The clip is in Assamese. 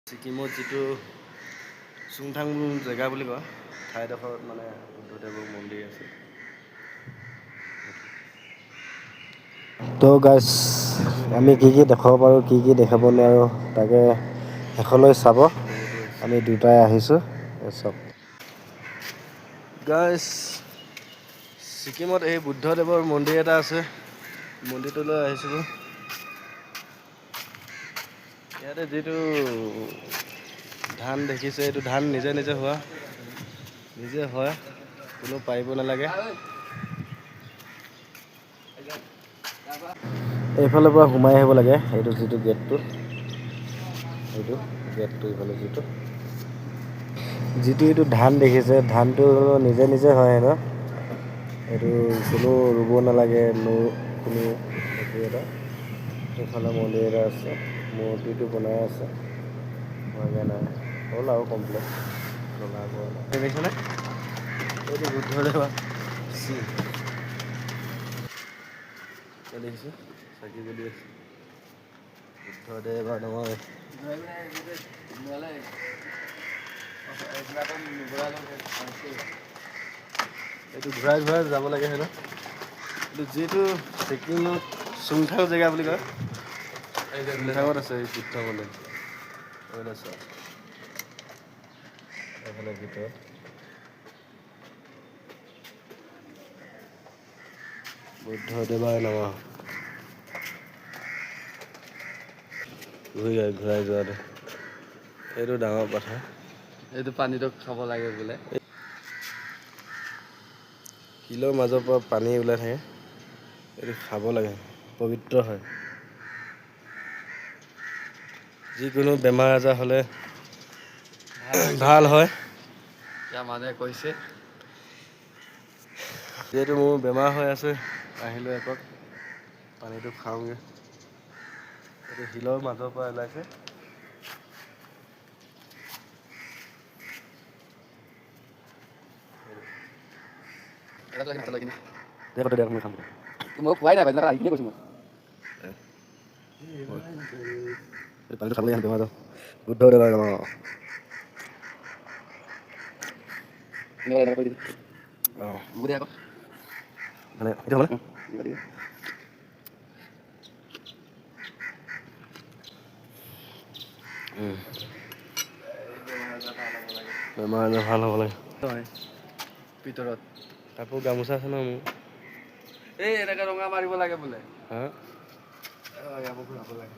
ছিকিমত যিটো চুংথাং জেগা বুলি কয় ঠাইডোখৰত মানে বুদ্ধদেৱৰ মন্দিৰ আছে। তো গাইজ আমি কি দেখাব পাৰোঁ কি দেখাব নোৱাৰোঁ তাকে শেষলৈ চাব। আমি দুটাই আহিছোঁ চব গাইজ। ছিকিমত এই বুদ্ধদেৱৰ মন্দিৰ এটা আছে, মন্দিৰটোলৈ আহিছিলোঁ। ইয়াতে যিটো ধান দেখিছে এইটো ধান নিজে নিজে হোৱা, নিজে হয়, কোনো পাৰিব নালাগে। এইফালৰ পৰা সোমাই আহিব লাগে, এইটো যিটো গেটটো, এইটো গেটটো এইফালে যিটো এইটো ধান দেখিছে ধানটো নিজে নিজে হয় ন, এইটো কোনো ৰুব নালাগে কোনো একো এটা। এইফালে মন্দিৰ এটা আছে, মূৰ্তিটো বনাই আছে হোৱাগে নাই, হ'ল আৰু কমপ্লিট দেখিছেনে? এইটো বুদ্ধদেৱৰ দেখিছোঁ চাকি জ্বলি আছে, বুদ্ধদেৱ নমঃ। এইটো ঘূৰাই ঘূৰাই যাব লাগে হেনো, কিন্তু যিটো ছিকিমত চুংথাং জেগা বুলি কয় চুংথাঙত আছে এই বুদ্ধ মন্দিৰ। এইফালে ভিতৰত বুদ্ধদেৱায় নমঃ। ঘূৰাই যোৱাটো এইটো ডাঙৰ কথা, এইটো পানীটো খাব লাগে বোলে। শিলৰ মাজৰ পৰা পানী ওলাই থাকে, এইটো খাব লাগে, পবিত্ৰ হয়। যিকোনো বেমাৰ আজাৰ হ'লে ভাল হয়। ইয়াৰ মানুহে কৈছে যিহেতু মোৰ বেমাৰ হৈ আছে, আহিলোঁ এপাক পানীটো খাওঁগৈ। এইটো শিলৰ মাজৰ পৰা ওলাইছে। মই খোৱাই নাই এইখিনিয়ে কৈছোঁ মই। পানীটো খাবলৈ বুদ্ধদেৱায় নমঃ। মানে এইটো হ'বনে? বেমাৰ আজাৰ ভাল হ'ব লাগে। ভিতৰত কাপোৰ গামোচা আছে ন মোৰ। এই এনেকে ৰঙা মাৰিব লাগে বোলে। হা? ঘূৰাব লাগে।